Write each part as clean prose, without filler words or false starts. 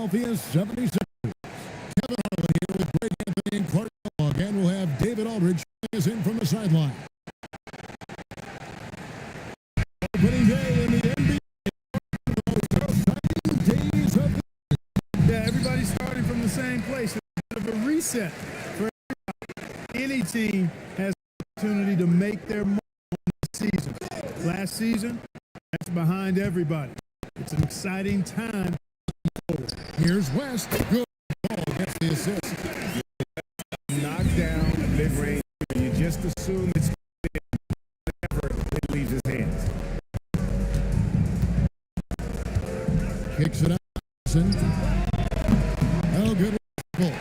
Philadelphia 76ers. Kevin Harlan here with Greg Anthony and Clark Kellogg, and we'll have David Aldridge joining us in from the sideline. Opening day in the NBA. Exciting days of the Yeah, everybody's starting from the same place. It's a bit of a reset for everybody. Any team has the opportunity to make their mark on the season. Last season, that's behind everybody. It's an exciting time. Here's West. Good ball. Gets the assist. Knocked down mid-range. You just assume it's whenever it leaves his hands. Kicks it out. Oh, good ball.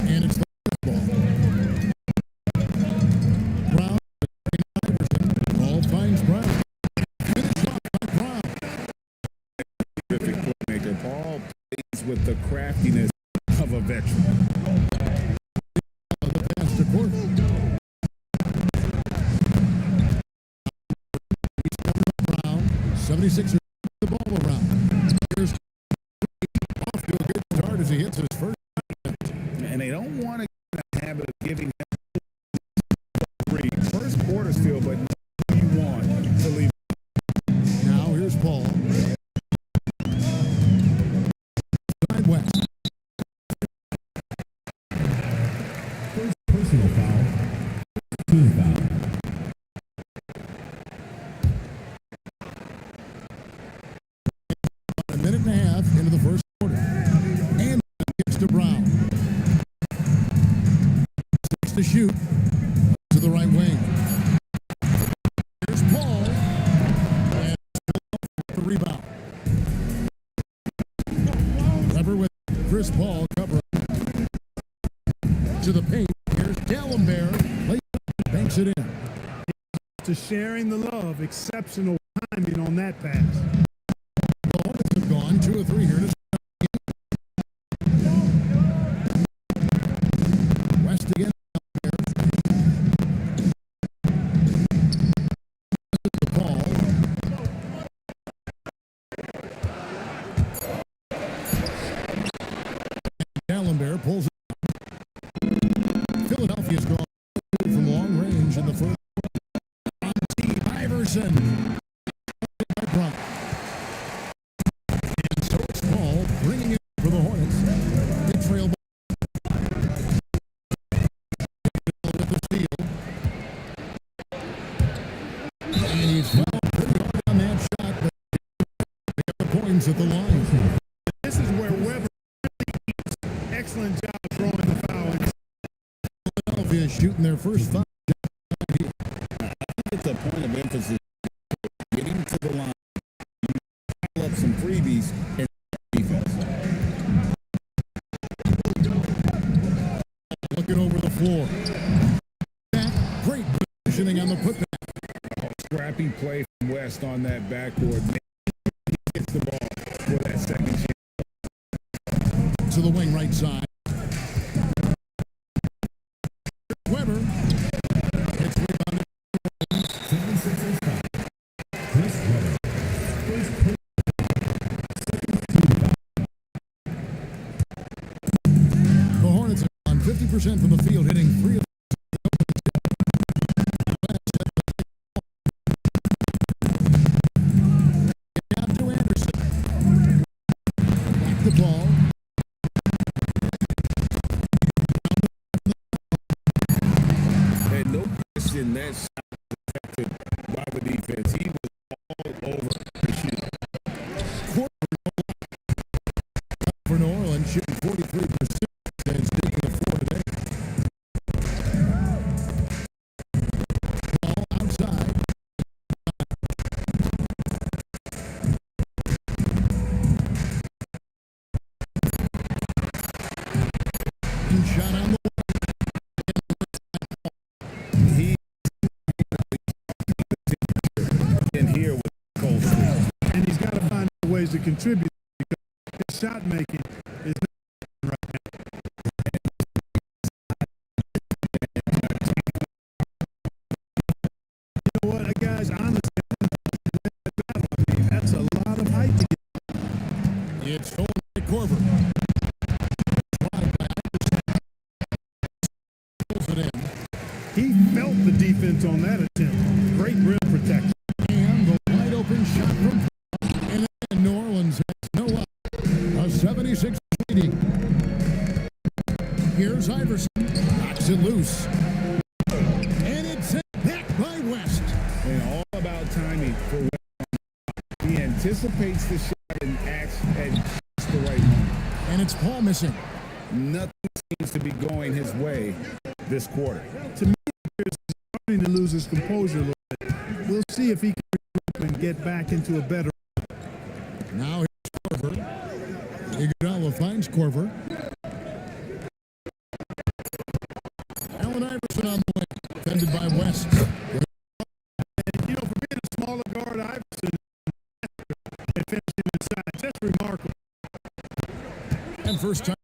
And it's the ball. Brown. Iverson. Ball finds Brown. Finished off by Brown. Terrific playmaker. Paul plays with the craftiness of a veteran. The pass to court. He's covered up Brown. 76ers the ball around. Here's off to a good start as he hits his first. And they don't want to get in the habit of giving him three. First quarter's feel, but you want to leave. Now here's Paul. Side West. First personal foul. Team foul. A minute and a half into the first quarter. And gets to Brown. Six to shoot. To the right wing. Here's Paul. And the rebound. Lever with Chris Paul covering. To the paint. Here's Gallenberg. Banks it in. To sharing the love, exceptional timing on that pass. The Hornets have gone 2 of 3 here to start the game. West again. The ball. Gallenberg pulls it out. Philadelphia's gone from long range in the first. On team Iverson. By and so it's Paul bringing it for the Hornets. They trail with the steal. And he's fouled pretty hard on that shot, but they got the points at the line. This is where Weber really eats. Excellent job throwing the foul. Philadelphia shooting their first foul. It's a point of emphasis. Getting to the line. You pile up some freebies and defense. Looking over the floor. Great positioning on the putback. Scrappy play from West on that backboard. He gets the ball for that second chance. To the wing right side. Weber. It's rebounded. The Hornets are on 50% from the field, hitting 3 of to Anderson. Back the ball. And no question that shot was affected by the defense. He was all over the shoot. For New Orleans, shooting 43% and taking the floor today. Ball outside. And shot on the He in here with Cold Street. And he's got to find ways to contribute because his shot making is not right now. You know what, guys, honestly, that's a lot of height to get. defense on that attempt. Great rim protection. And the wide open shot from and then New Orleans has no up. A 76 leading. Here's Iverson. Knocks it loose. And it's sent back by West. And all about timing for West. He anticipates the shot and acts at just the right moment. And it's Paul missing. Nothing seems to be going his way this quarter. To me, he's starting to lose his composure a little bit. We'll see if he can regroup and get back into a better. Now here's Korver. Iguodala finds Korver. Allen Iverson on the way. Defended by West. And, you know, for being a smaller guard, Iverson and finishing inside, just remarkable. And first time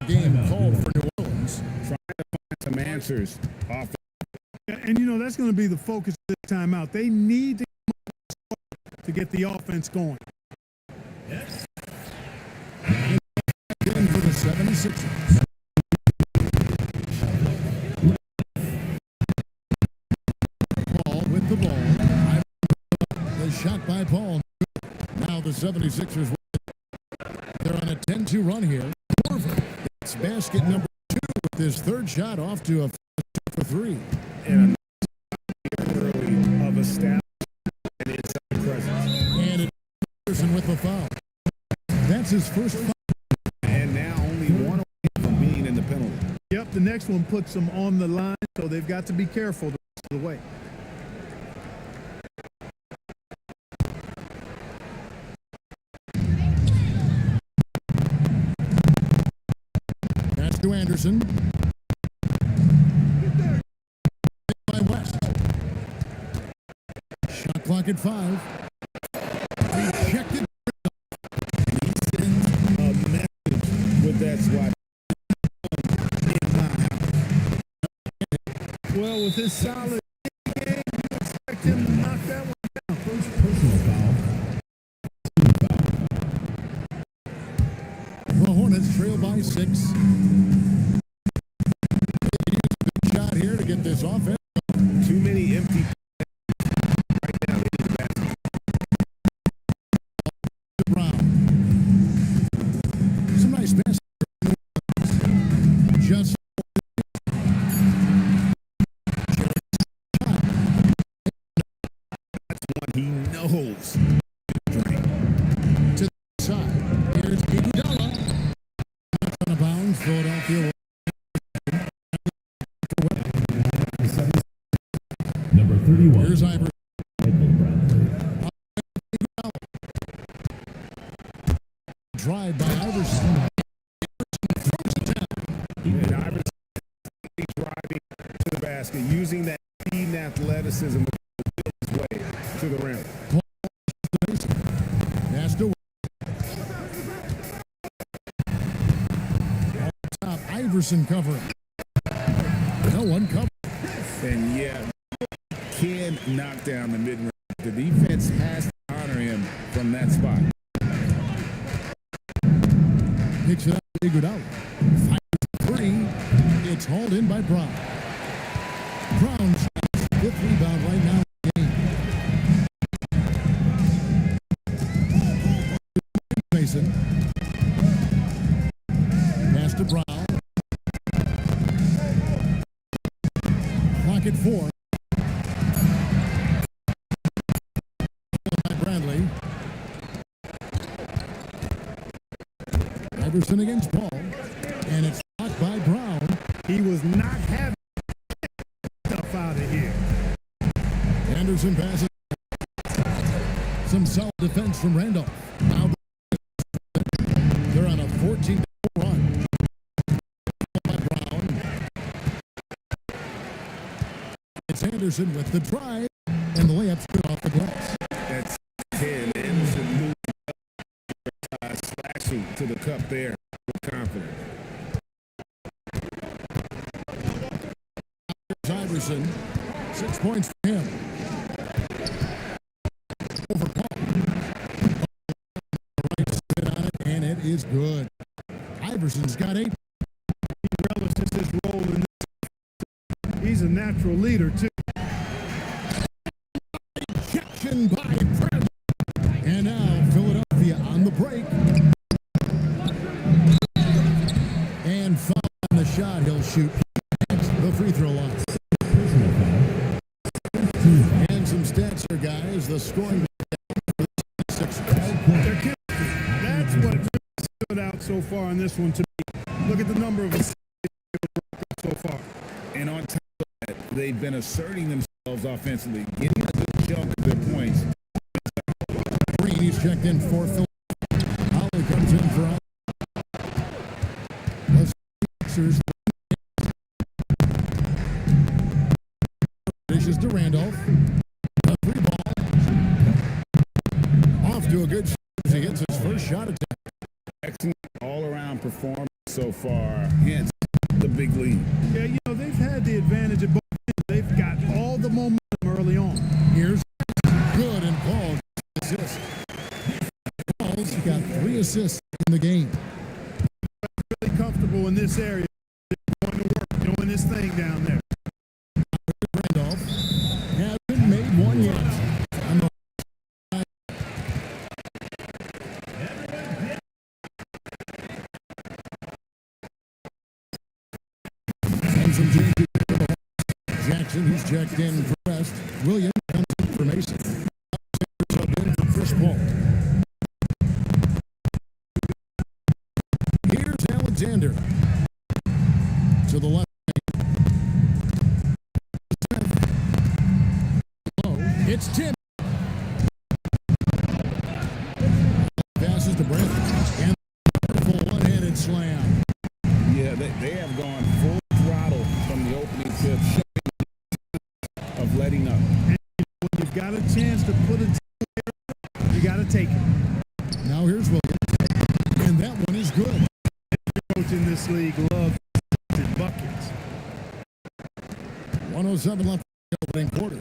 game called for New Orleans. Trying to find some answers off. And, you know, that's going to be the focus of this timeout. They need to get the offense going. Again for the 76ers. Paul with the ball. The shot by Paul. Now the 76ers. They're on a 10-2 run here. It's basket number 2 with his third shot off to a 2-for-3. And early of establishing an inside presence. And it's Iverson with the foul. That's his first foul. And now only one away from being in the penalty. Yep, the next one puts them on the line, so they've got to be careful the rest of the way. That's to Anderson. By West. Shot clock at 5. Rejected. He sends a message with that swat. Well, with his solid game, you expect him to knock that one down. First personal foul. The Hornets trail by 6. They use a good shot here to get this offense. Too many empty right now. They need the basket. Brown. Some nice passes. Just That's one he knows. to the side. Here's Iguodala. Out of bounds. Philadelphia. Number 31. Here's Iverson. Drive by Iverson. And Iverson driving to the basket, using that speed and athleticism to build his way to the rim. That's the top. Iverson covering. No one covered. And yeah, can knock down the mid-range. The defense has to honor him from that spot. Picks it up. Iguodala. Fires 3. It's hauled in by Brown. Brown's 5th rebound right now in the game. Mason. Pass to Brown. Clock at 4. By Bradley. Iverson against Paul. And it's blocked by Brown. He was not having stuff out of here. Anderson passes. Some solid defense from Randolph. Now they're on a 14-4 run. By Brown. It's Anderson with the drive, and the layup's good off the glass. That's 10. Anderson moving up, slashing to the cup there with confidence. Iverson, 6 points for him. Over Paul. Right spin on it, and it is good. Iverson's got 8. He relishes his role in this. He's a natural leader, too. Possession by Fred. And now Philadelphia on the break. And foul on the shot. He'll shoot the free throw line. And some stats here, guys. The scoring for the Sixers. That's what really stood out so far in this one to me. Look at the number of assists so far. And on top of that, they've been asserting themselves offensively, getting a good chunk of their points. Green, he's checked in for Philadelphia. Holly comes in for the Sixers. Dishes to Randolph. A free ball. Off to a good start as he gets his first shot attempt. Excellent all-around performance so far, hence the big lead. Yeah, you know, they've had the advantage of both ends. They've got all the momentum early on. Here's good, and Paul assists. Paul's got 3 assists in the game. Really comfortable in this area. Going to work, doing his thing down there. Randolph hasn't made one yet. And some changes. Jackson, he's checked in for West. Williams comes in for Mason. Subbed in for Chris Paul. Here's Alexander to the left. It's Tim. Passes to Brent. And full one-handed slam. Yeah, they have gone full throttle from the opening tip, showing of letting up. And when you've got a chance to put it together, you got to take it. Now here's Williams. And that one is good. Every coach in this league loves buckets. 107 left in the opening quarter.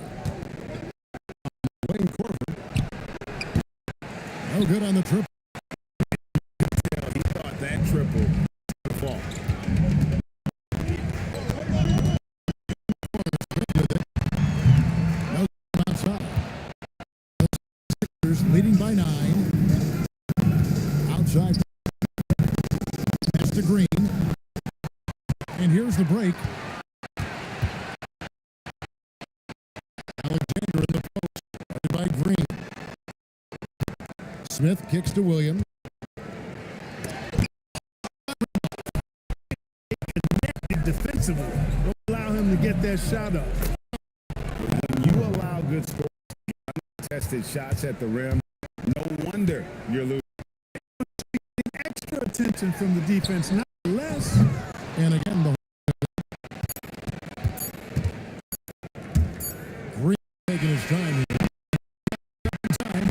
Wayne Corver. No good on the triple. He thought that triple would fall. No outside. The Sixers leading by 9. Outside. That's to Green. And here's the break. Alexander in the post. By Green. Smith kicks to Williams. Connected defensively. Don't allow him to get that shot up. When you allow good scores, untested shots at the rim, no wonder you're losing. Extra attention from the defense, not less. And again, the Green taking his time here.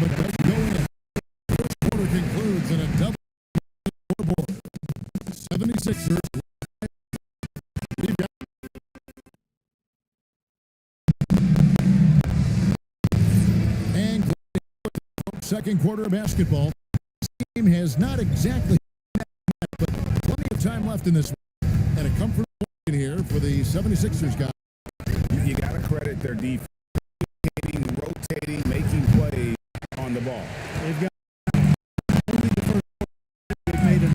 But doesn't go in. First quarter concludes in a double scoreboard. 76ers. We've got and second quarter of basketball. This game has not exactly met, but plenty of time left in this one. And a comfortable win here for the 76ers guys. You got to credit their defense. Rotating, making plays on the ball. They've got only the first quarter. They've made a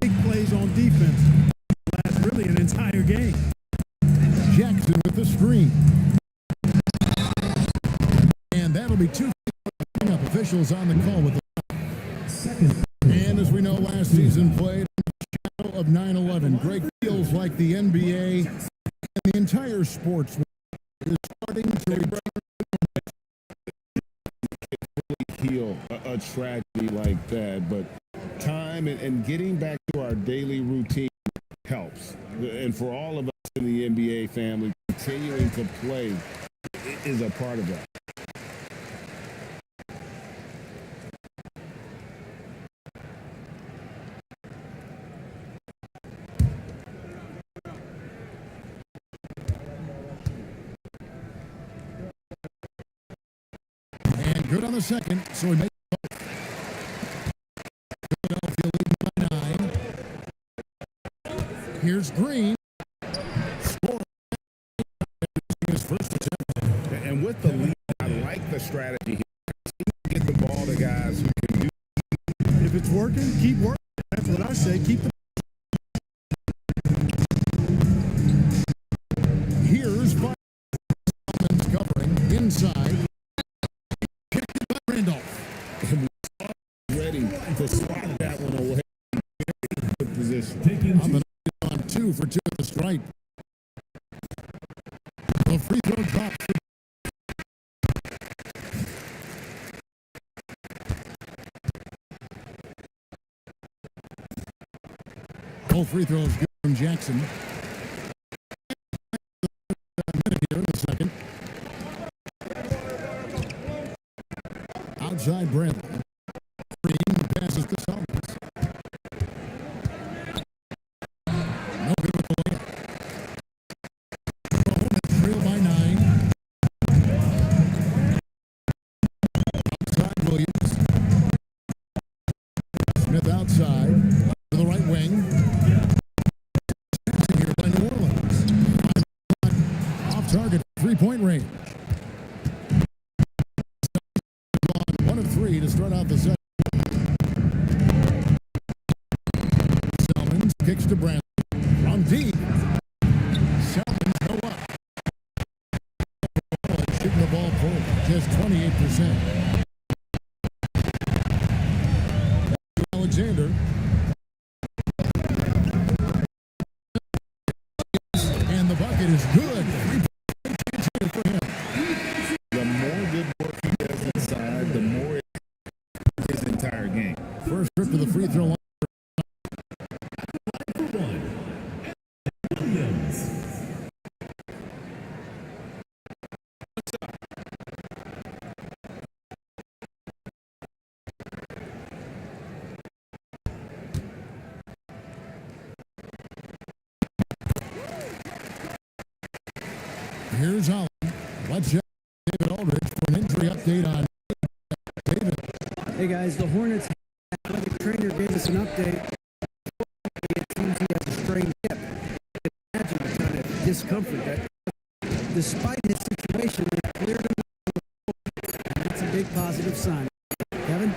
big plays on defense. Last really an entire game. Jackson with the screen. And that'll be 2 up officials on the call with the second. And as we know, last season played in the shadow of 9/11. Greg feels like the NBA and the entire sports world is starting to return. Heal a tragedy like that, but time and getting back to our daily routine helps. And for all of us in the NBA family, continuing to play is a part of that. And good on the second, so he makes both. Philadelphia leading by 9. Here's Green. Scoring his first attempt. And with the lead, I like the strategy here. all the guys who can do. If it's working, keep working. That's what I say. Keep the Here's Fireman's covering inside. Kicked it by Randolph. And we saw ready to swat that one away. Very good position. Taking On the on 2 for 2 at the stripe. The free throw drops. Both free throws good from Jackson. A minute here in the second. Outside Bradley. Green passes to Solomons. No good with the layup. The Hornets trail by 9. Outside Williams. Smith outside. To the right wing. Here by New Orleans. Off target, 3-point range. 1 of 3 to start out the second. Selmans kicks to Bradley. From deep. Selmans go up. Shooting the ball forward, just 28%. Alexander. And the bucket is good. 3 for him. The more good work he does inside, the more it his entire game. First trip to the free throw line. Williams. Here's Allen. Let's check David Aldridge for an injury update on David. Hey guys, the Hornets athletic trainer gave us an update. It seems he has a strained hip. Imagine the kind of discomfort that, despite his situation, they cleared him. And that's a big positive sign. Kevin?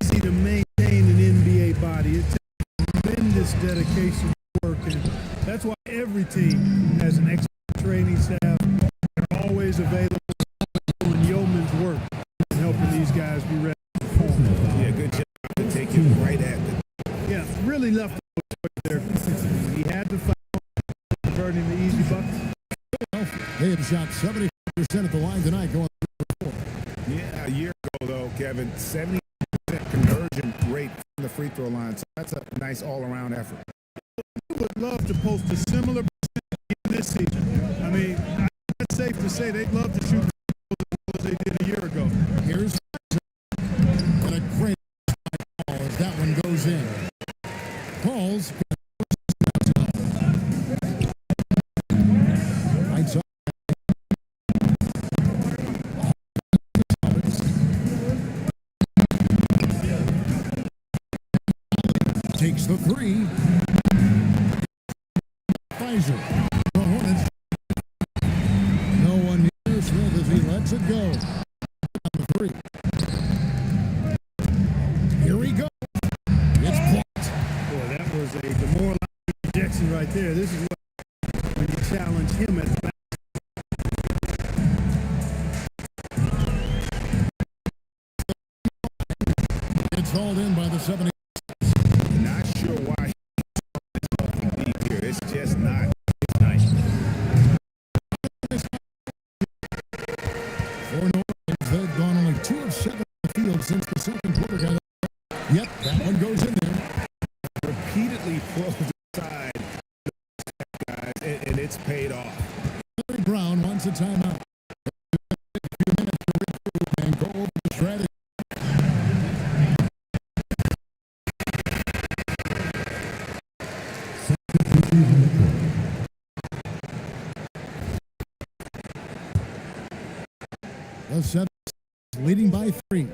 easy to maintain an NBA body. It takes tremendous dedication to work, and that's why every team has an expert training staff. They're always available doing yeoman's work and helping these guys be ready to perform. Yeah, good job to take him right at the. Yeah, really left no choice there. He had to fight converting the easy bucket. They have shot 70% at the line tonight, going 4. Yeah, a year ago though, Kevin, 70% conversion rate from the free throw line. So that's a nice all-around effort. I would love to post a similar percentage this season. I mean, it's safe to say they'd love to shoot as well as they did a year ago. Here's and a great ball as that one goes in. Paul's right side. Takes the 3. Pfizer. The Hornets. No one near Smith as he lets it go. The 3. Here we go. It's blocked. Boy, that was a demoralizing rejection right there. This is what when you challenge him at the back. It's hauled in by the 70. Not sure why he's fucking deep here. It's just not nice. For New Orleans, they've gone only 2 of 7 in the field since the second quarter. Yep, that one goes in there. Repeatedly pulled aside guys, and it's paid off. Larry Brown wants a timeout. A few minutes to regroup and go over the strategy. The 7 leading by 3.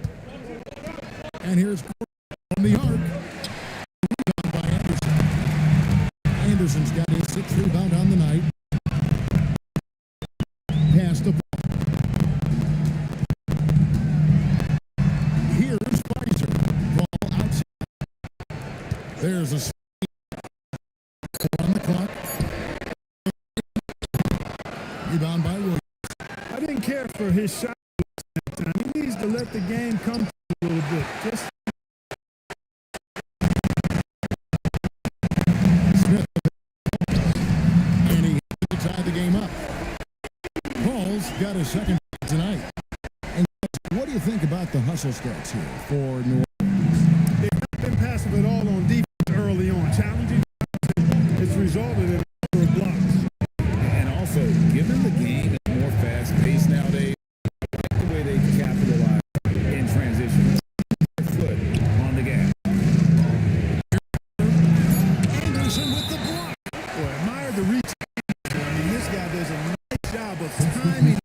And here's from the arc. Rebound by Anderson. Anderson's got his 6th rebound on the night. Pass the ball. care for his shot that time. He needs to let the game come to him a little bit. Just Smith. And he has to tie the game up. Paul's got a second tonight. And what do you think about the hustle starts here for New Orleans? they've not been passive at all on defense early on. Challenging, it's resulted in a number of blocks. And also, given the game is more fast-paced nowadays, I like the way they capitalize in transition. Foot on the gas. Anderson with the block. Boy, admire the reach. I mean, this guy does a nice job of timing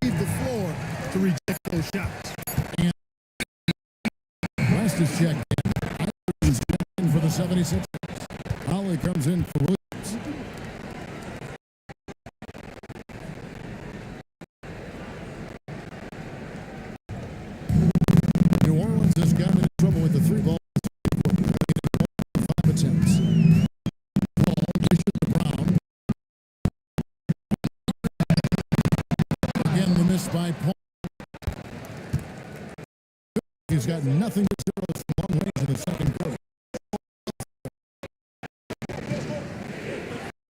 leave the floor to reject those shots. West is checked in. Iverson's checked in for the 76ers. Holly comes in for Williams. New Orleans has gotten in trouble with the three ball. 5 attempts. Paul dishes to Brown. Again, the miss by Paul. He's got nothing but zeros from long range in the second quarter.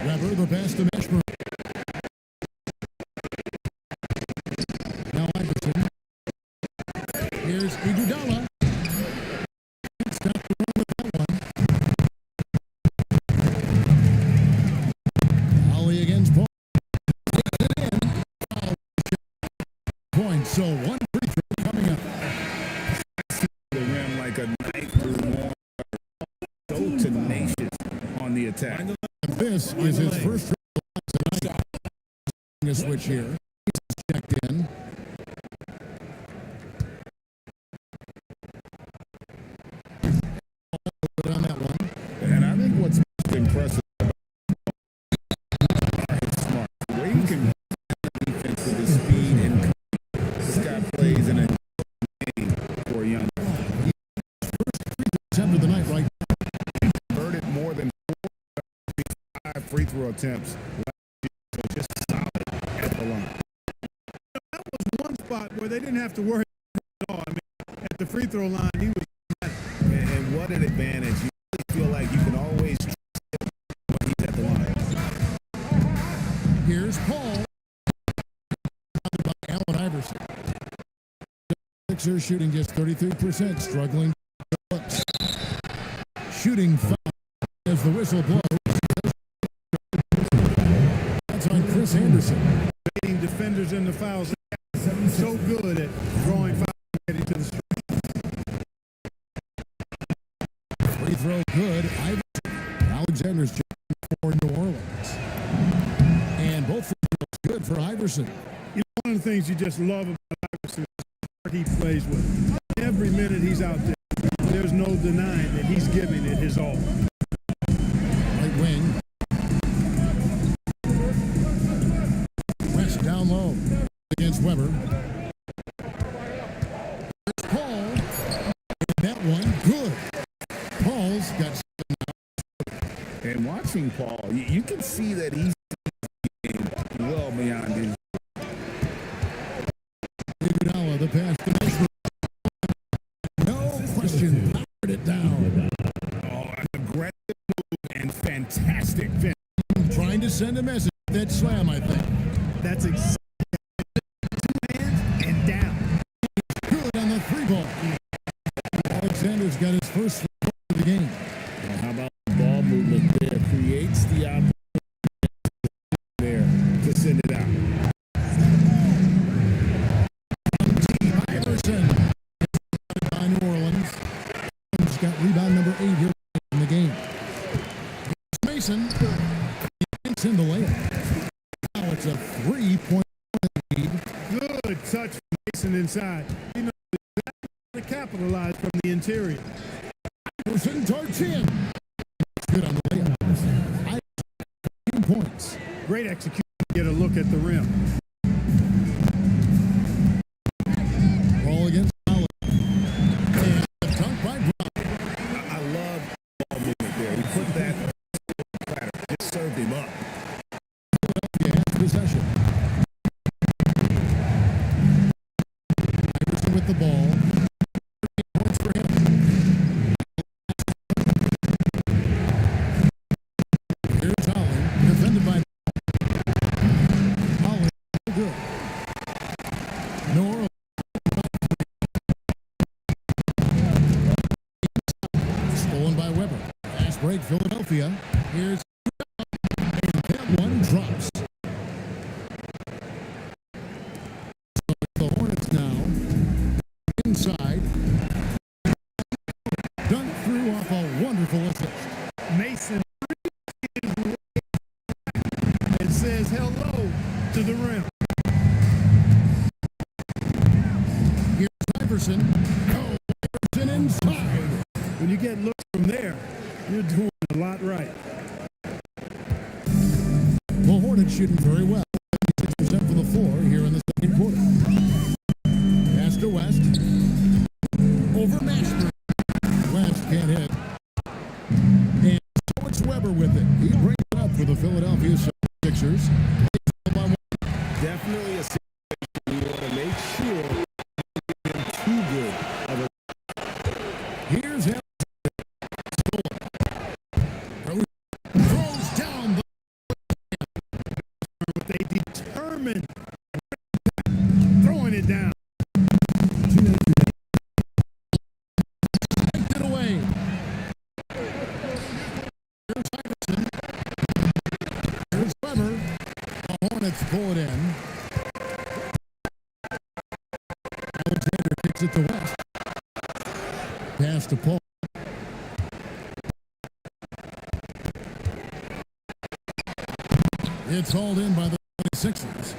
Weber, the pass to Meshburn. Now Iverson. Here's Iguodala. Can't stop the run with that one. Holly against Paul. Gets it in. Foul. Point. So one free throw coming up. The rim like a knife through more. So tenacious on the attack. This is his first triple tonight. A switch here. He's checked in. On that one. And I think what's most impressive about his smart, the way he can defense with his speed and this guy plays in a game for a young man. Attempt of the night right now. Converted more than 5 free throw attempts last year, so just solid at the line. That was one spot where they didn't have to worry at all. I mean, at the free throw line, he was. And what an advantage. You really feel like you can always trust him when he's at the line. Here's Paul. By Allen Iverson. Sixers shooting just 33%, struggling. Shooting foul as the whistle blows. That's on Chris Anderson. Leading defenders in the fouls. So good at drawing fouls ready to the street. Free throw good. Iverson. Alexander's checking for New Orleans. And both free throws good for Iverson. You know, one of the things you just love about Iverson is the heart he plays with. Every minute he's out there, there's no denying that he's giving it his all. Right wing. West down low against Weber. There's Paul. And that one good. Paul's got 7 now. And watching Paul, you can see that he's well beyond his. Iguodala, the pass to Meshburn. No question. Powered it down. Oh, an aggressive move and fantastic finish. Trying to send a message. That slam, I think. That's exactly 2 hands and down. Good on the 3 ball. Alexander's got his first free throw of the game. Well, how about the ball movement there? Creates the opportunity there to send it out. Iverson by New Orleans. He's got rebound number 8 here in the game. Mason. He gets in the layup. Now it's a 3-point lead. Good touch from Mason inside. He knows exactly how to capitalize from the interior. Iverson darts in. Good on the layup. Iverson, 15 points. Great execution to get a look at the rim. Ball against Holly. And a dunk by Brown. I love the ball movement there. He put that platter, just served him up. Philadelphia has possession. the ball. Points for him. Here's Holland, defended by Holland. Good. Nor stolen by Weber. Fast break, Philadelphia. Here's and that one drops. So the Hornets now inside. Dunk through off a wonderful assist. Mason and says hello to the rim. Here's Iverson. Oh, Iverson inside. When you get looks from there, you're doing a lot right. The Hornets shooting very well. 56% from the floor here in the second quarter. Pass to West. Over Mashburn. West can't hit. And so it's Weber with it. He brings it up for the Philadelphia 76ers. Definitely a situation you want to make sure you're too good of a. Here's him. Throws down the But they determined throwing it down. it away. Here's Iverson. Here's Weber. The Hornets pull it in. Alexander kicks it to West. Pass to Paul. It's hauled in by the 76ers.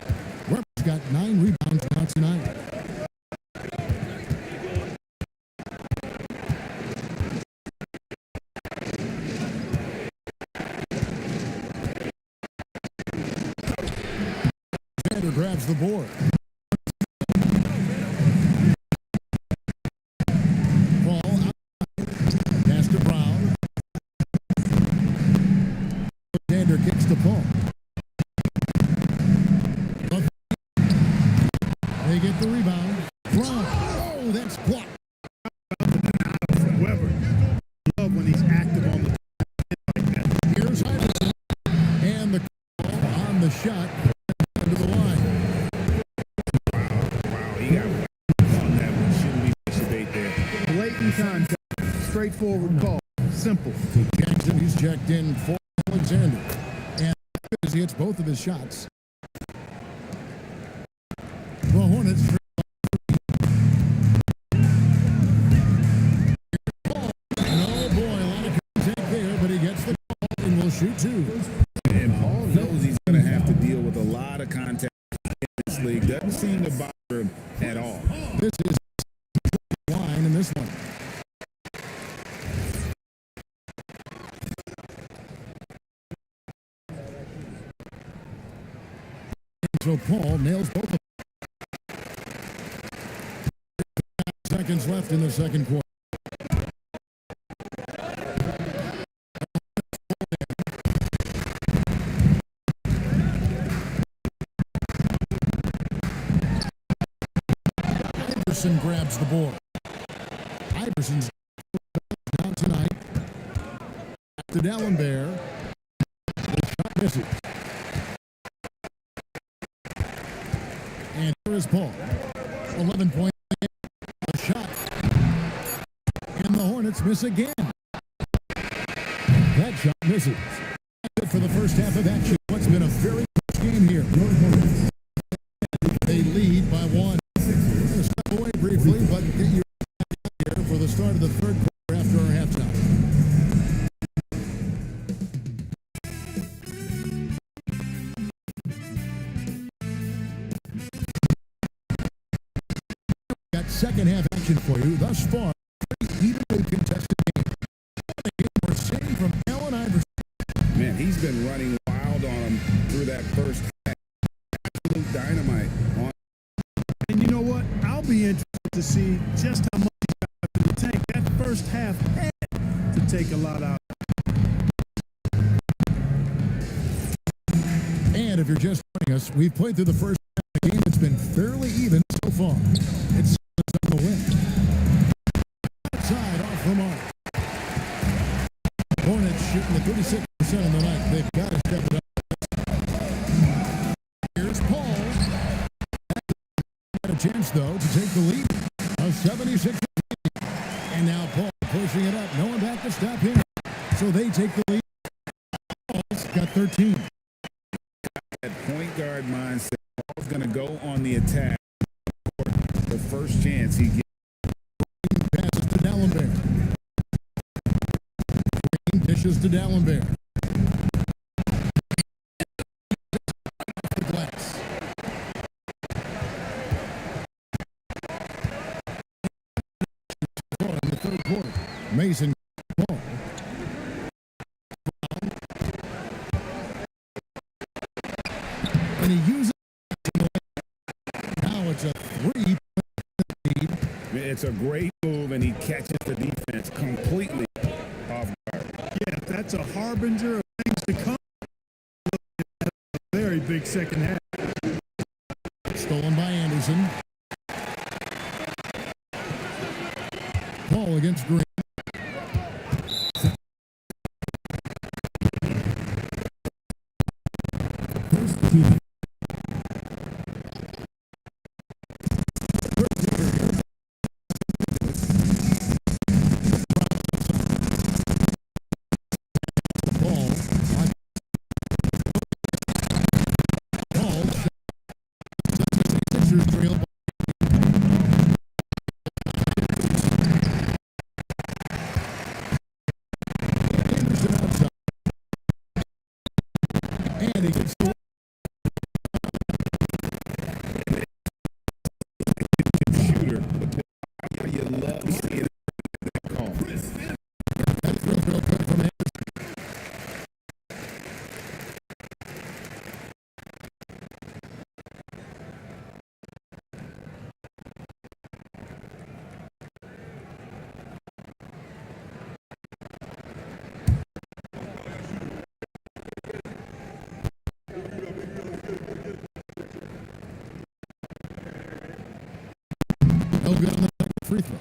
Weber's got 9 rebounds now tonight. Alexander grabs the board. Ball out. Pass to Brown. Alexander kicks to Paul. They get the rebound. Brown. Oh, that's blocked. Weber. Love when he's active on the like that. Here's Iverson. And the call on the shot into the line. Wow, he got on that one. Shouldn't be much debate there. Blatant contact. Straightforward call. Simple. Jackson, he's checked in for Alexander. And as he hits both of his shots. The Hornets. Oh boy, a lot of contact there, but he gets the ball and will shoot 2. And Paul knows he's going to have to deal with a lot of contact in this league. Doesn't seem to bother him at all. This is line in this one. So Paul nails both of them. Seconds left in the second quarter. Iverson grabs the board. Iverson's down tonight. After D'Alembert, the shot misses. And here is Paul. 11 points. A shot. And the Hornets miss again. That shot misses. That's it for the first half of action. What's been a very close game here. They lead by 1. We're going to step away briefly, but get you here for the start of the third quarter after our halftime. Got second half action for you. Thus far, very evenly contested game. We're seeing from Allen Iverson. Man, he's been running wild on him through that first half. Absolute dynamite. And you know what? I'll be interested to see just how much he's got in the tank. That first half had to take a lot out. And if you're just joining us, we've played through the first half of the game. It's been fairly even so far. It's on the chance, though, to take the lead. A 76. And now Paul pushing it up. No one back to stop him. So they take the lead. Paul's got 13. That point guard mindset. Paul's going to go on the attack for the first chance he gets. Passes to Dallenberg. Green dishes to Dallenberg. Glass. In the third quarter, Mason ball. And he uses it. Now it's a 3-point lead. It's a great move, and he catches the defense completely off guard. Yeah, that's a harbinger of things to come. A very big second half. Stolen by Anderson. Ball against Green. And he gets the Shooter. You love seeing it. that's real quick from Anderson. No good on the second free throw.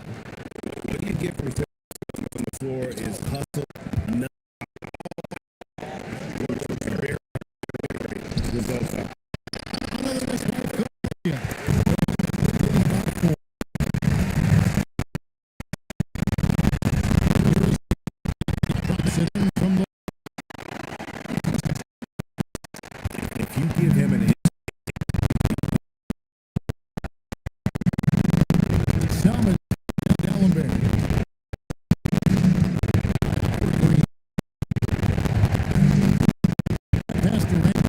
What you get from on the floor is hustle. No. Results out. Another miss by Philadelphia. Drops it in from the If you give him an Salmon. Dallenberg. Green. Pass to Rand.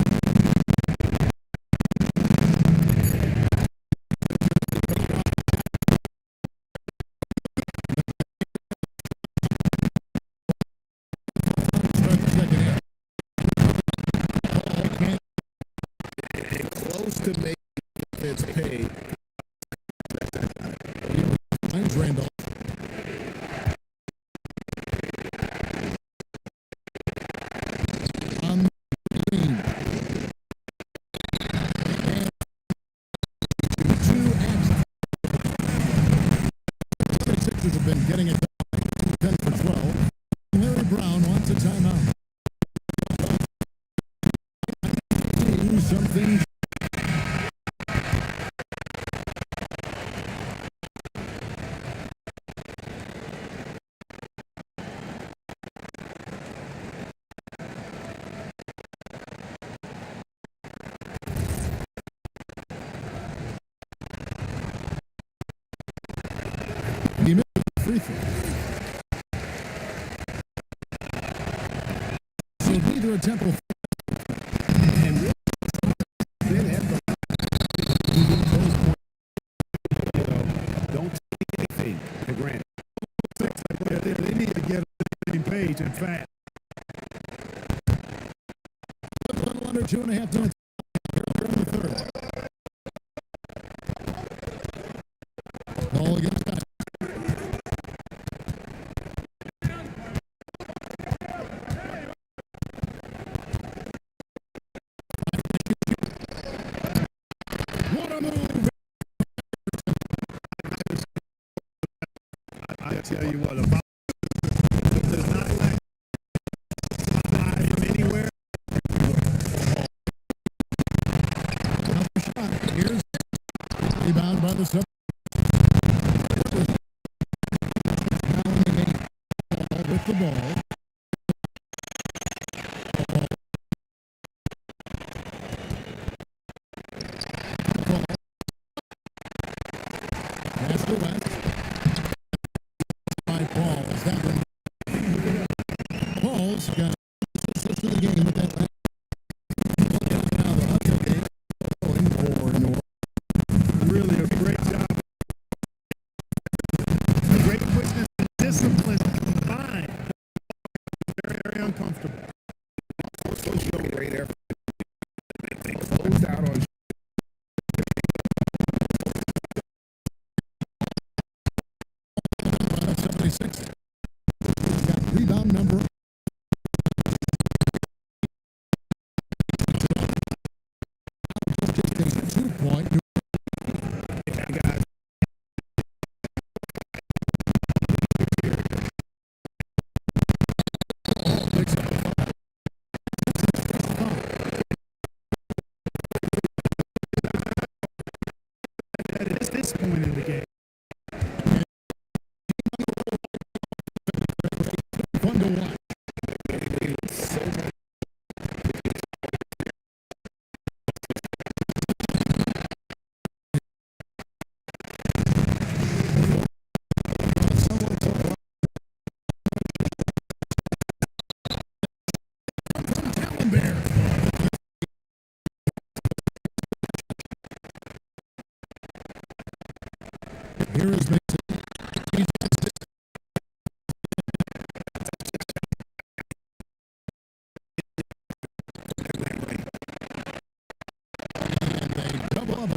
Start the second half. Paul can't close to making defense pay. finds Randolph. On Green. And 2 actions. The 76ers have been getting it done. 10 for 12. Larry Brown wants a timeout. Do something. He missed the free throw. So neither a Temple and really did have the Don't take anything for granted. They need to get on the same page and fast. a little under 2.5 minutes. In the third. Ball against that. What a move! I tell you what, about does not lack from anywhere. Another shot. Here's rebound by the with the ball. Pass to West. By Paul. Is that one? Paul's got 6 of the game with that last. Now the Hudson game going for North. Really a great job. Great quickness and discipline combined. Very, very uncomfortable. Also showing great effort. Closed out on 76. He's got rebound number. Just a 2-point. guys. At this point in the game. Fun to watch. Here is Mason. And they double up.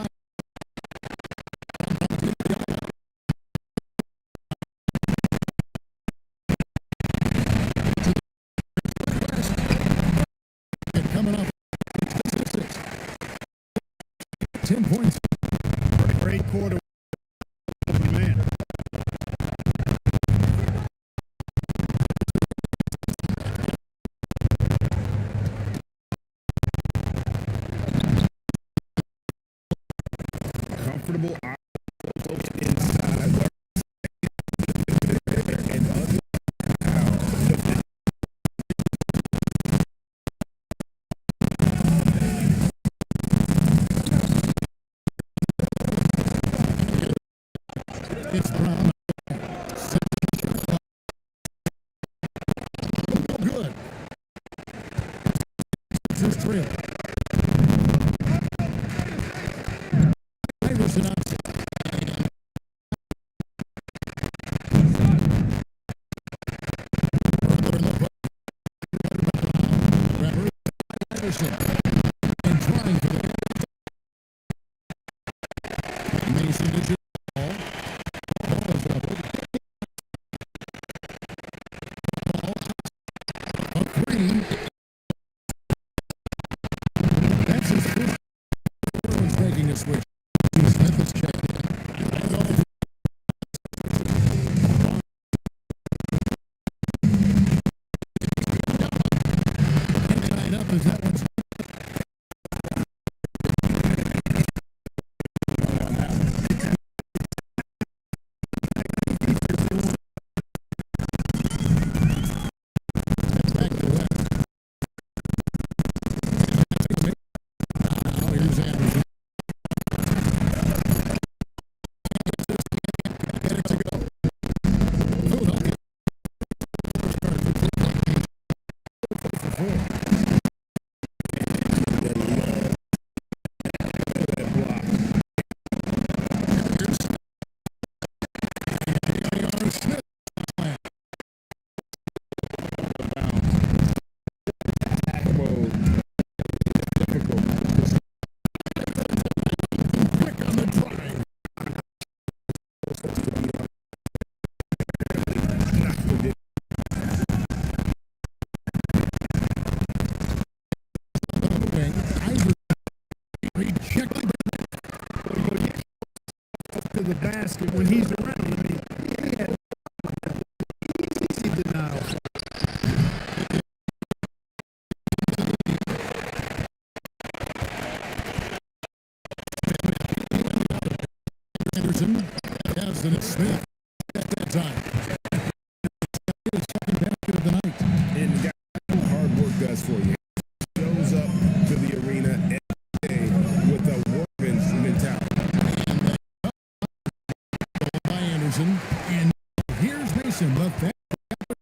Coming up. 10 points. Great quarter. Man. Comfortable inside. It's Brown. Good. Just trail. Iverson on it. Iverson. And trying for the Mason is it. Ball is doubled. A three. That's his first. Everyone's making a switch. Smith is checked. Tied up as that one's. Back to West. Now here's Anderson. Get it to go. Philadelphia. Smith. Quick on the drive. Moving. Iverson rejected. To the basket when he's around. I mean, he had easy denials. Anderson. Yes, and it's Smith at that time. His second down. Iverson. And here's Mason, the fast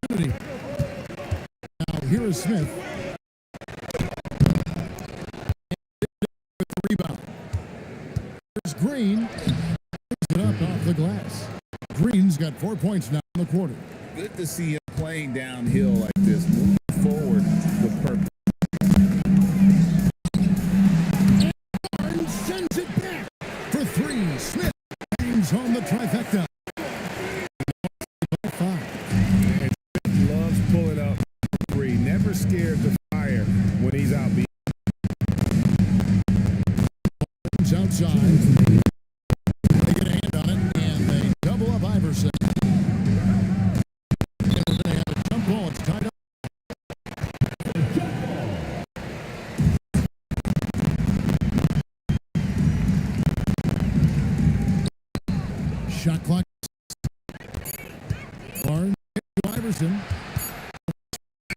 opportunity. Now here is Smith. With the rebound. Here's Green. Put up off the glass. Green's got 4 points now in the quarter. Good to see him playing downhill like this, moving forward with purpose. And sends it back for three. Smith brings home the trifecta. 5. And Smith loves pulling up three. Never scared to fire when he's out beat. He's outside. They get a hand on it, and they double up Iverson. And we're going to have a jump ball. It's tied up. Shot clock. Barnes to Iverson.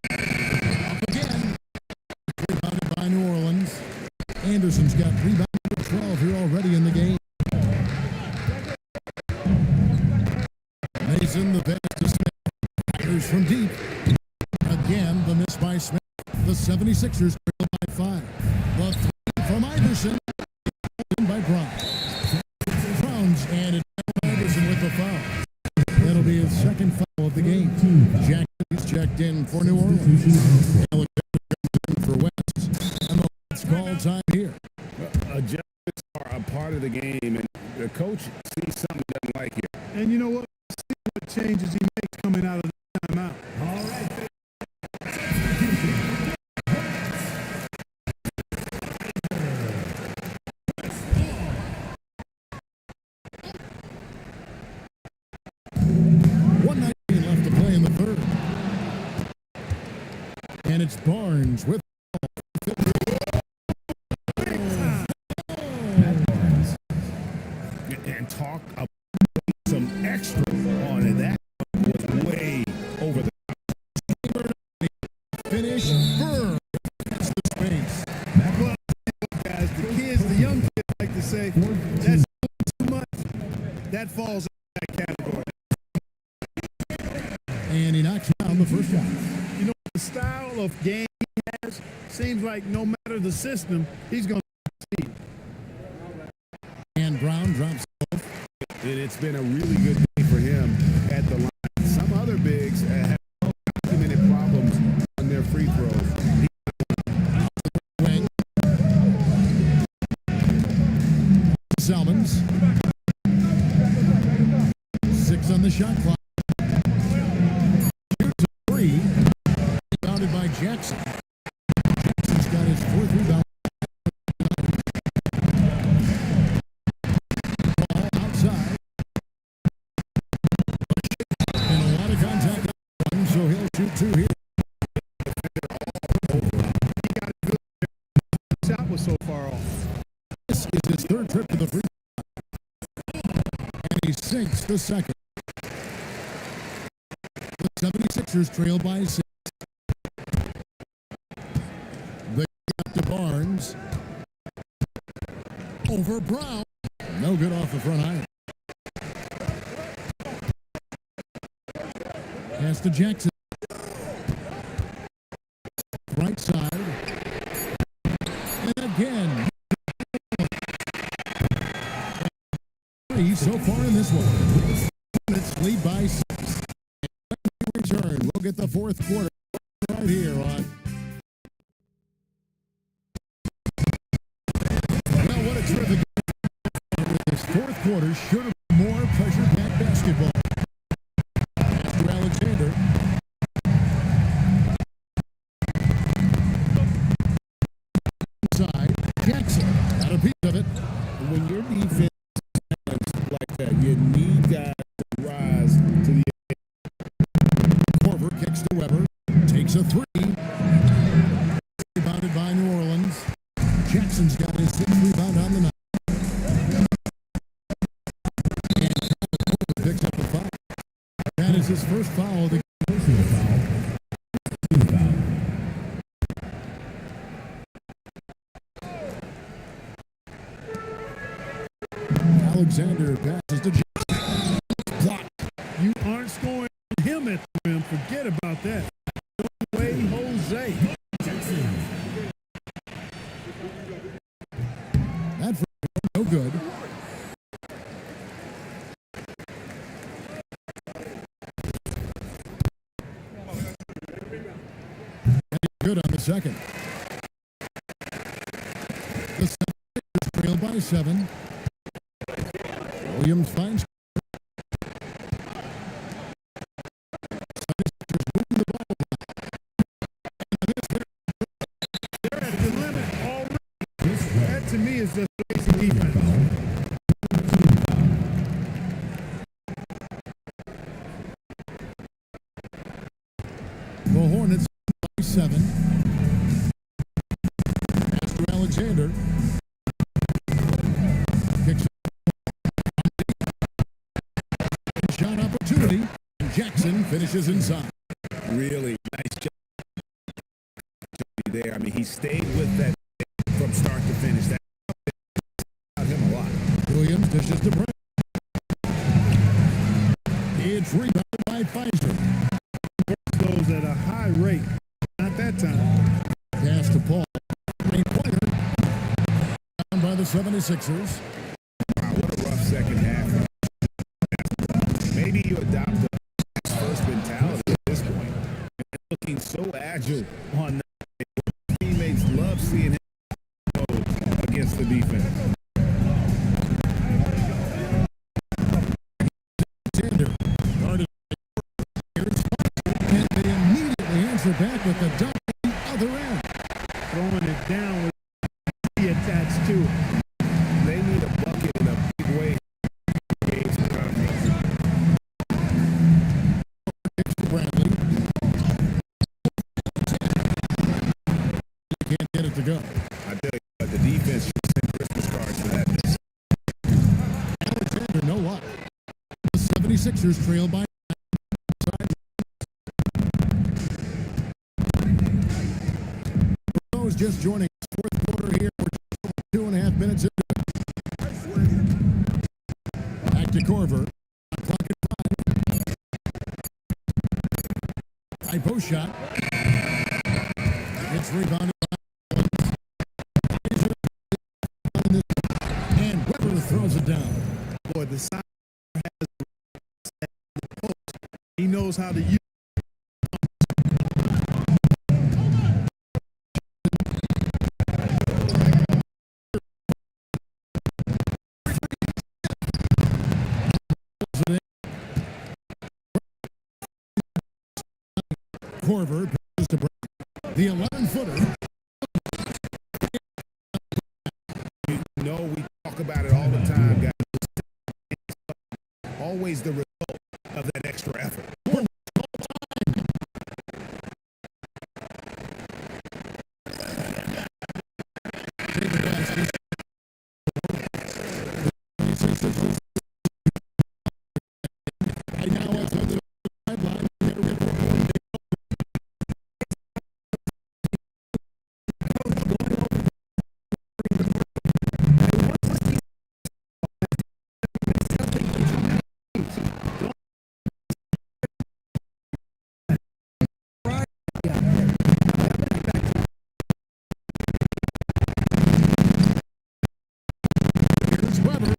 Up again. Rebounded by New Orleans. Anderson's got rebounded at 12 here already in the game. Mason, the pass to Smith. Fires from deep. Again, the miss by Smith. The 76ers trail by 5. The three from Iverson. In by Brown. Browns and it's Iverson with the foul. That'll be his second foul of the game. Jackson's checked in for New Orleans. Alexander comes in for West. And the West call time here. Adjustments are a part of the game, and the coach sees something he doesn't like here. And you know what? See what changes he makes coming out of the timeout. All right. Left to play in the third. And it's Barnes with And talk about some extra on it. That was way over the finish. Firm. That's the space. Well, guys, the kids, the young kids like to say, that's too much. That falls in that category. And he knocks down the first shot. You know, the style of game he has seems like no matter the system, he's going to succeed. And Brown drops off. And it's been a really good day for him at the line. Some other bigs have documented problems on their free throws. Wing. Salmons. 6 on the shot clock. Here's a 3. Rebounded by Jackson. Jackson's got his 4th rebound. Ball outside. And a lot of contact on one, so he'll shoot 2 here. He got a good shot was so far off. This is his 3rd trip to the free throw. And he sinks the second. The 76ers trail by 6. They got to Barnes. Over Brown. No good off the front iron. Pass to Jackson. Right side. And again. 3 so far in this one. Hornets lead by 6. Return. We'll get the 4th quarter right here on. Well, what a terrific game. This 4th quarter should have been more pressure-packed basketball. After Alexander. Inside. Jackson got a piece of it. When your defense is like that, you need guys to rise to the Korver kicks to Weber. Takes a 3. Rebounded by New Orleans. Jackson's got his 6th rebound on the night. And Korver picks up the foul. That is his first foul of the game. Alexander passes to Jackson. Blocked. second. The 76ers trail by 7. Williams finds. 76ers moving the ball. They're at the limit already. That to me is just basic defense. The Hornets by 7. Master Alexander kicks shot opportunity. Jackson finishes inside. Really nice job there. I mean, he stayed with that from start to finish. That helped him a lot. Williams dishes to Brent. It's rebounded by Pfizer. Goes at a high rate. Not that time. Pass to Paul. Three-pointer. Down by the 76ers. Wow, what a rough second half. Maybe you adopt the first mentality at this point. Looking so agile on that. Teammates love seeing him against the defense. Alexander guarded. Here's Pfizer. And they immediately answer back with the dunk at the other end. Throwing it down with he attached to it. They need a bucket in a big way. Games to come. Kicks to Bradley. Can't get it to go. I tell you, the defense should send Christmas cards for that miss. Alexander, no luck. The 76ers trail by 9. For those just joining us, fourth quarter here. We're just 2.5 minutes into it. Back to Corver. Clock at 5. High post shot. It's rebounded by and Weber throws it down. Boy, the side has the post. He knows how to use. Corver passes to Brown. The 11-footer. You know, we talk about it all the time, guys. Always the result of that extra effort. Here's Weber.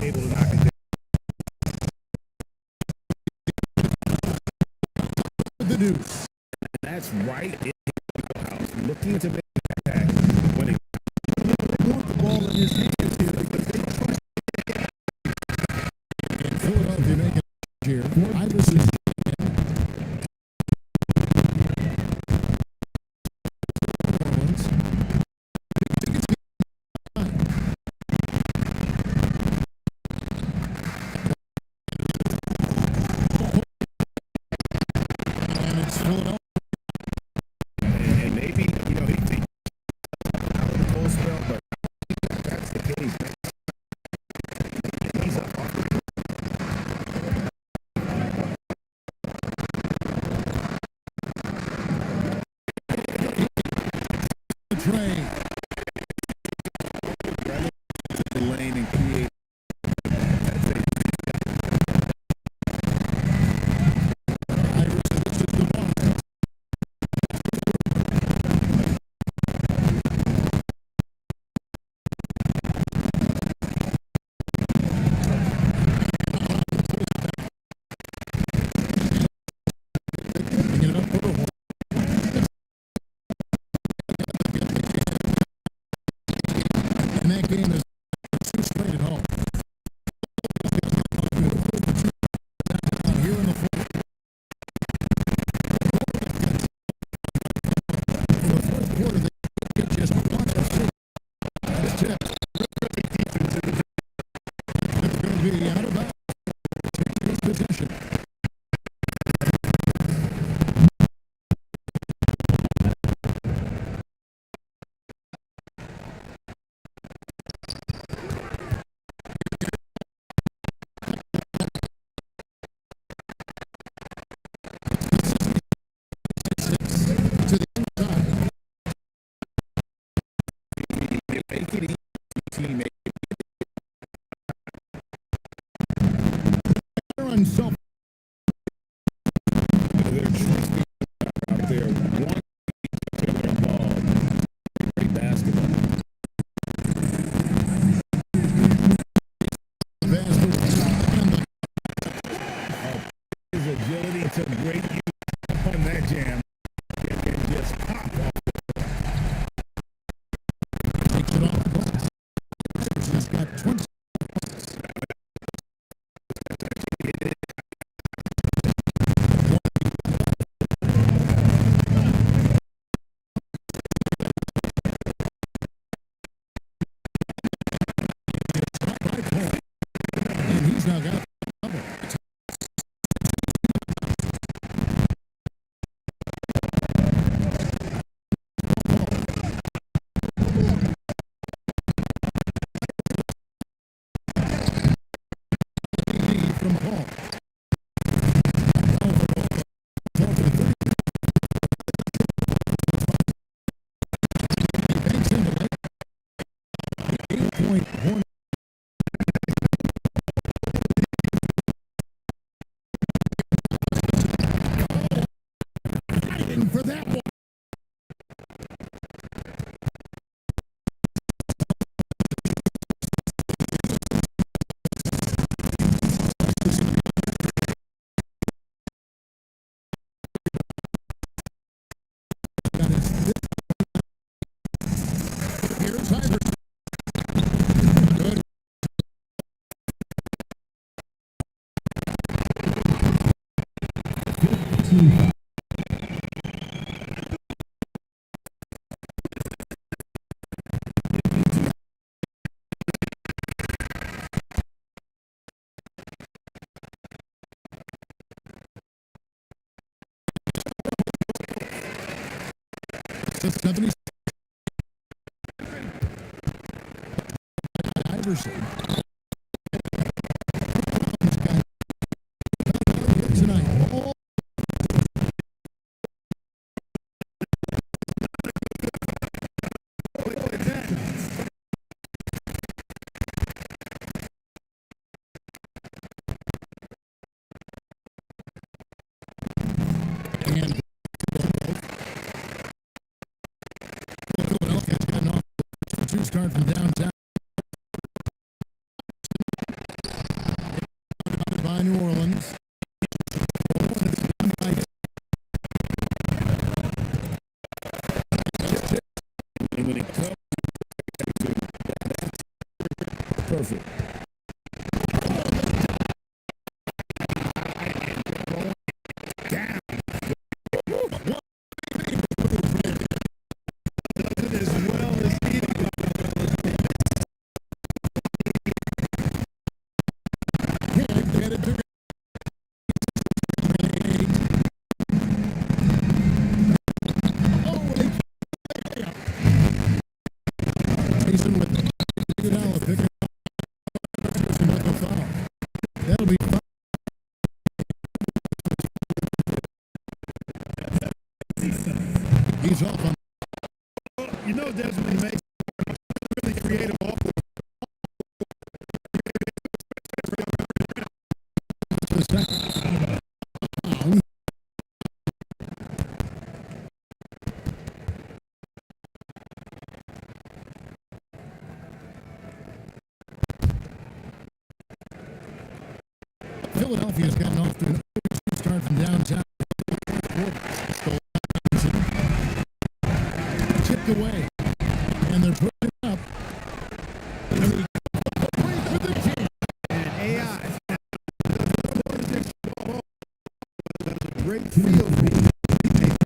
Able to knock it down. The deuce. That's right in the house. Looking to make an attack when it Want the ball in his hands here because they trust. In Philadelphia making here. Iverson. game is 2 straight at home. Here in the fourth. In the fourth quarter, they get just 1 assist and a tip. It's going to be out of bounds. Taking possession. To the inside. Make it easy for teammate. Aaron Self. They're trusting out there. One their ball. Great basketball. His agility to great use on that jam. And just pop off. Takes it off the glass. Iverson's got 20. And he's now got a double. From Paul. Banks into it. 8-point Hornets. Fighting for that one. Here's Iverson. Good. It's 70. Iverson. Tonight. Oh. And Philadelphia's gotten off the 2 start from downtown. By New Orleans. And when it comes to perfect. As well as anybody. Headed to Mason with Iguodala picking up Iverson with a foul. That'll be fun. He's off on. You know Desmond makes really creative offense. To the second. Philadelphia's gotten off to an 0-2 start from downtown. Tipped away, and they're putting it up. great feel for his teammates.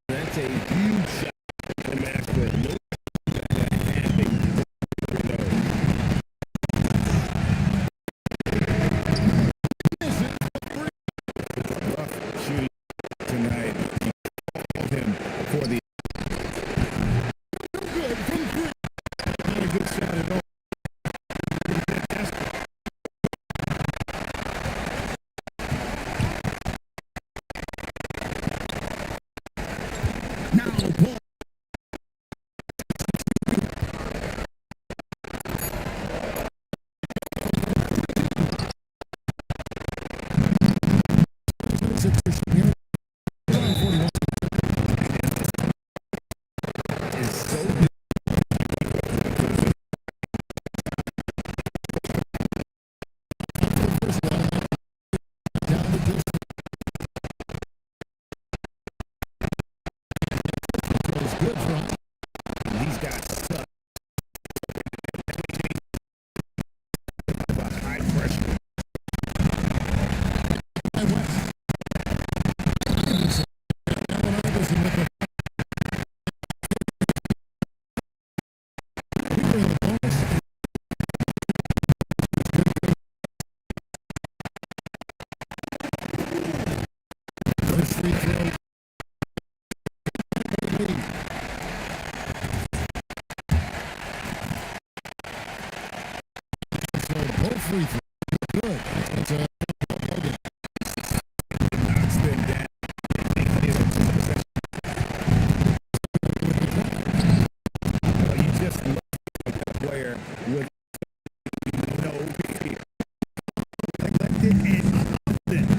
That's a huge shot to match that. No shooting tonight. He called him for the Not a good shot at all. Now, Paul. Sixers here. 41. is so First one. Down to just was good for us. these guys suck. High pressure. And West. Allen Iverson with the we were in the bonus. First free throw. So both free throws. Good. It's a Knocks them down. You just look at a player with no fear. Collected and confident.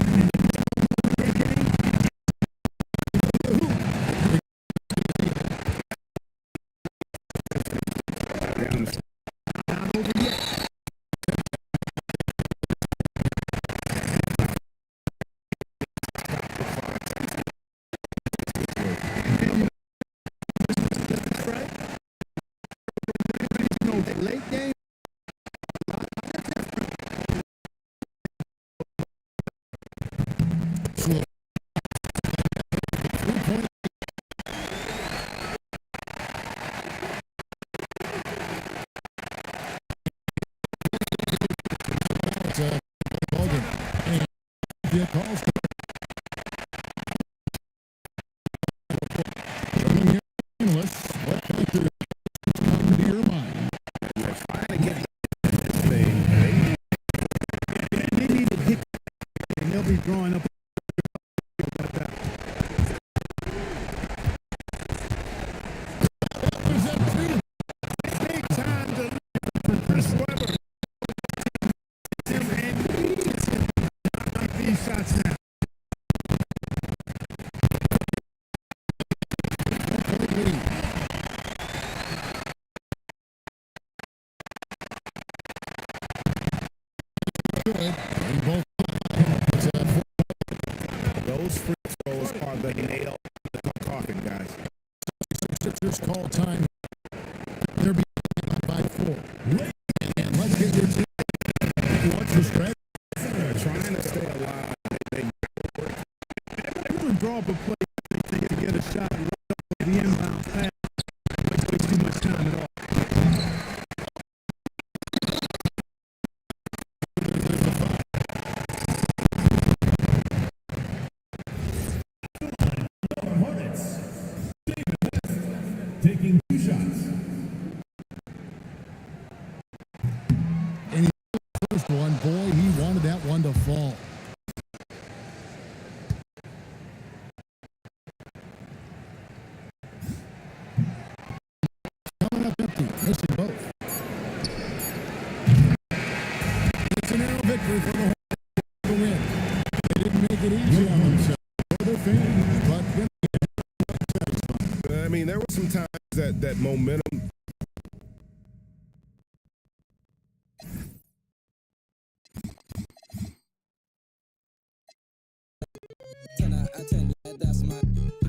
Down the Not over yet. Right? You know, that late game. so 3-point. It's a ball game. And the calls what factor come to your mind? They're trying to get this thing. They need to hit, and they'll be drawing up. Big time to for Chris Webber. And needs him to knock these shots now. Good. And both. It's a Those free throws are the nail in the coffin, guys. Sixers call time. They're behind by 4. And let's get your team. What's the stretch? They're trying to stay alive. Everyone draw up a play they think to get a shot right up the inbound pass. Don't waste too much time at all. Hornets. Taking 2 shots. And he first one, boy, he wanted that one to fall. Coming up empty, missing both. It's a narrow victory for the Hornets to win. They didn't make it easy on themselves or their fans, but I mean, there were some times that momentum that's my